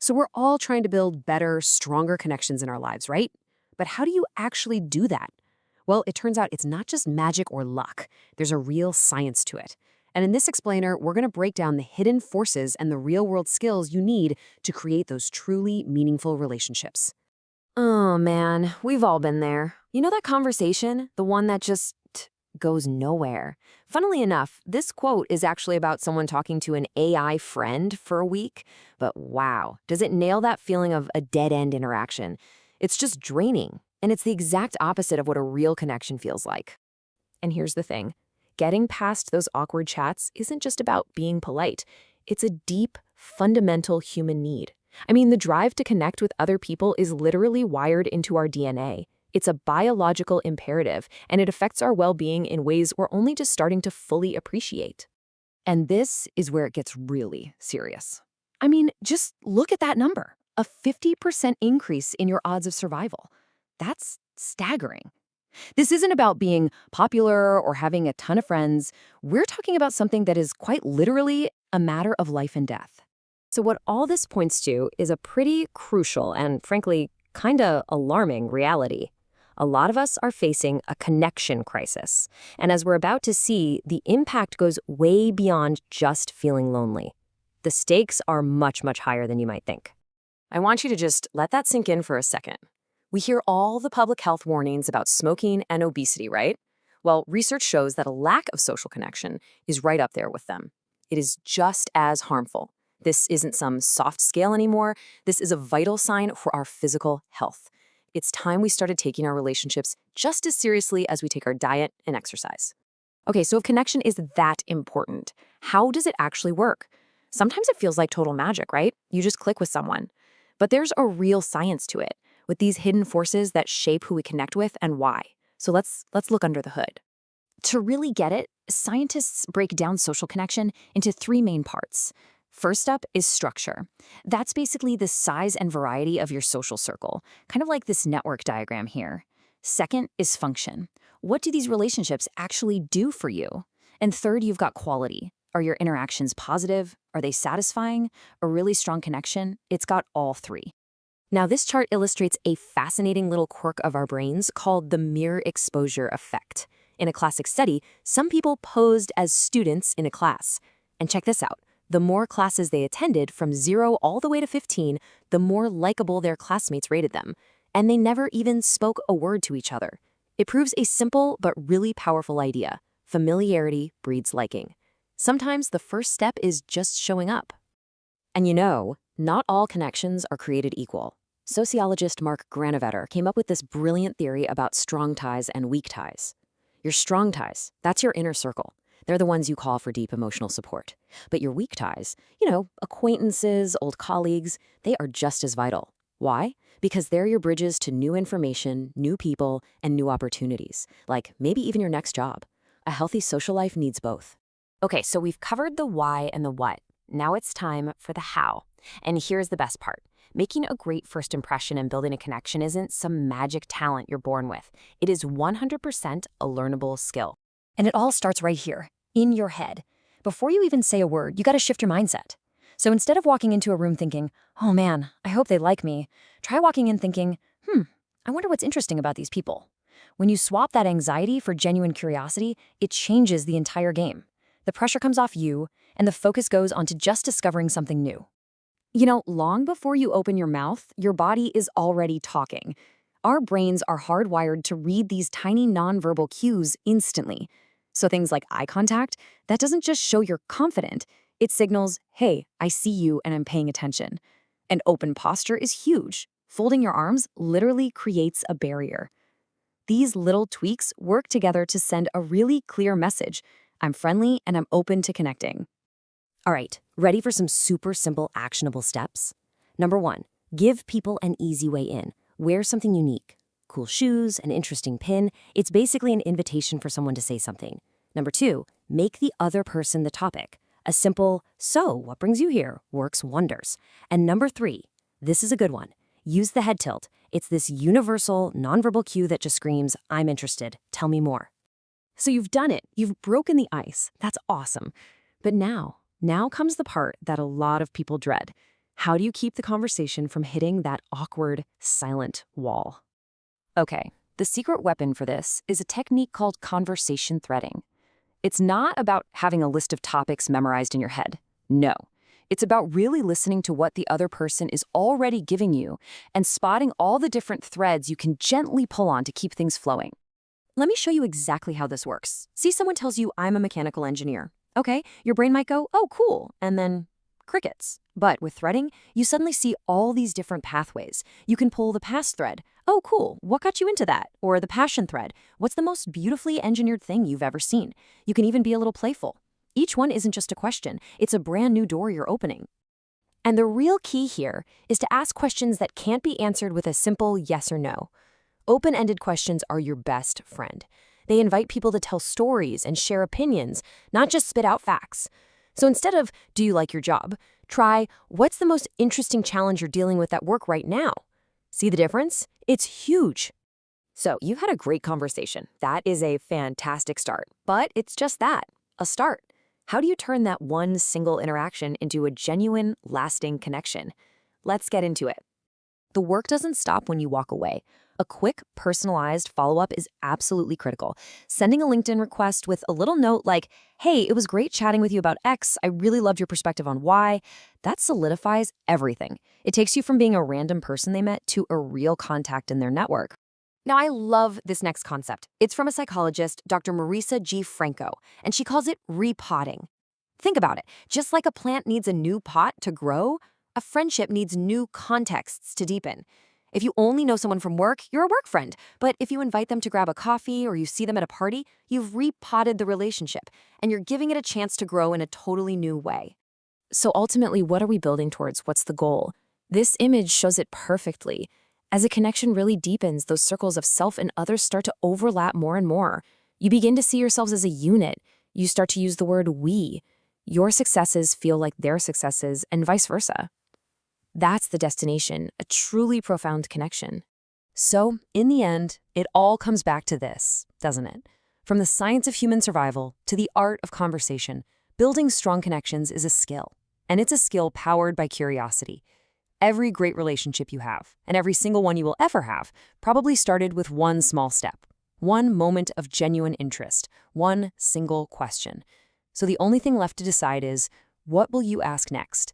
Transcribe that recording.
So we're all trying to build better, stronger connections in our lives, right? But how do you actually do that? Well, it turns out it's not just magic or luck. There's a real science to it. And in this explainer, we're going to break down the hidden forces and the real-world skills you need to create those truly meaningful relationships. Oh man, we've all been there. You know that conversation? The one that just goes nowhere. Funnily enough, this quote is actually about someone talking to an AI friend for a week. But wow, does it nail that feeling of a dead-end interaction? It's just draining, and it's the exact opposite of what a real connection feels like. And here's the thing. Getting past those awkward chats isn't just about being polite. It's a deep, fundamental human need. I mean, the drive to connect with other people is literally wired into our DNA. It's a biological imperative, and it affects our well-being in ways we're only just starting to fully appreciate. And this is where it gets really serious. I mean, just look at that number, a 50% increase in your odds of survival. That's staggering. This isn't about being popular or having a ton of friends. We're talking about something that is quite literally a matter of life and death. So what all this points to is a pretty crucial and, frankly, kinda alarming reality. A lot of us are facing a connection crisis. And as we're about to see, the impact goes way beyond just feeling lonely. The stakes are much, much higher than you might think. I want you to just let that sink in for a second. We hear all the public health warnings about smoking and obesity, right? Well, research shows that a lack of social connection is right up there with them. It is just as harmful. This isn't some soft scale anymore. This is a vital sign for our physical health. It's time we started taking our relationships just as seriously as we take our diet and exercise. Okay, so if connection is that important, how does it actually work? Sometimes it feels like total magic, right? You just click with someone. But there's a real science to it, with these hidden forces that shape who we connect with and why. So let's look under the hood. To really get it, scientists break down social connection into three main parts. First up is structure. That's basically the size and variety of your social circle, kind of like this network diagram here. Second is function. What do these relationships actually do for you? And third, you've got quality. Are your interactions positive? Are they satisfying? A really strong connection? It's got all three. Now, this chart illustrates a fascinating little quirk of our brains called the mirror exposure effect. In a classic study, some people posed as students in a class. And check this out. The more classes they attended, from 0 all the way to 15, the more likable their classmates rated them. And they never even spoke a word to each other. It proves a simple but really powerful idea. Familiarity breeds liking. Sometimes the first step is just showing up. And you know, not all connections are created equal. Sociologist Mark Granovetter came up with this brilliant theory about strong ties and weak ties. Your strong ties, that's your inner circle. They're the ones you call for deep emotional support. But your weak ties, acquaintances, old colleagues, they are just as vital. Why? Because they're your bridges to new information, new people, and new opportunities, like maybe even your next job. A healthy social life needs both. Okay, so we've covered the why and the what. Now it's time for the how. And here's the best part. Making a great first impression and building a connection isn't some magic talent you're born with. It is 100% a learnable skill. And it all starts right here, in your head. Before you even say a word, you got to shift your mindset. So instead of walking into a room thinking, oh man, I hope they like me, try walking in thinking, I wonder what's interesting about these people. When you swap that anxiety for genuine curiosity, it changes the entire game. The pressure comes off you, and the focus goes onto just discovering something new. Long before you open your mouth, your body is already talking. Our brains are hardwired to read these tiny nonverbal cues instantly. So things like eye contact, that doesn't just show you're confident. It signals, hey, I see you and I'm paying attention. And open posture is huge. Folding your arms literally creates a barrier. These little tweaks work together to send a really clear message. I'm friendly and I'm open to connecting. All right, ready for some super simple, actionable steps? Number 1, give people an easy way in. Wear something unique. Cool shoes, an interesting pin. It's basically an invitation for someone to say something. Number 2, make the other person the topic. A simple, so what brings you here, works wonders. And number 3, this is a good one. Use the head tilt. It's this universal, nonverbal cue that just screams, I'm interested, tell me more. So you've done it. You've broken the ice. That's awesome. But now comes the part that a lot of people dread. How do you keep the conversation from hitting that awkward, silent wall? Okay, the secret weapon for this is a technique called conversation threading. It's not about having a list of topics memorized in your head. No. It's about really listening to what the other person is already giving you and spotting all the different threads you can gently pull on to keep things flowing. Let me show you exactly how this works. See, someone tells you, I'm a mechanical engineer. Okay, your brain might go, oh, cool, and then crickets. But with threading, you suddenly see all these different pathways. You can pull the past thread. Oh, cool, what got you into that? Or the passion thread. What's the most beautifully engineered thing you've ever seen? You can even be a little playful. Each one isn't just a question, it's a brand new door you're opening. And the real key here is to ask questions that can't be answered with a simple yes or no. Open-ended questions are your best friend. They invite people to tell stories and share opinions, not just spit out facts. So instead of, do you like your job? Try, what's the most interesting challenge you're dealing with at work right now? See the difference? It's huge. So you've had a great conversation. That is a fantastic start. But it's just that, a start. How do you turn that one single interaction into a genuine, lasting connection? Let's get into it. The work doesn't stop when you walk away. A quick, personalized follow-up is absolutely critical. Sending a LinkedIn request with a little note like, hey, it was great chatting with you about X. I really loved your perspective on Y. That solidifies everything. It takes you from being a random person they met to a real contact in their network. Now, I love this next concept. It's from a psychologist, Dr. Marisa G. Franco, and she calls it repotting. Think about it. Just like a plant needs a new pot to grow, a friendship needs new contexts to deepen. If you only know someone from work, you're a work friend. But if you invite them to grab a coffee or you see them at a party, you've repotted the relationship, and you're giving it a chance to grow in a totally new way. So ultimately, what are we building towards? What's the goal? This image shows it perfectly. As a connection really deepens, those circles of self and others start to overlap more and more. You begin to see yourselves as a unit. You start to use the word we. Your successes feel like their successes, and vice versa. That's the destination, a truly profound connection. So, in the end, it all comes back to this, doesn't it? From the science of human survival to the art of conversation, building strong connections is a skill. And it's a skill powered by curiosity. Every great relationship you have, and every single one you will ever have, probably started with one small step, one moment of genuine interest, one single question. So the only thing left to decide is, what will you ask next?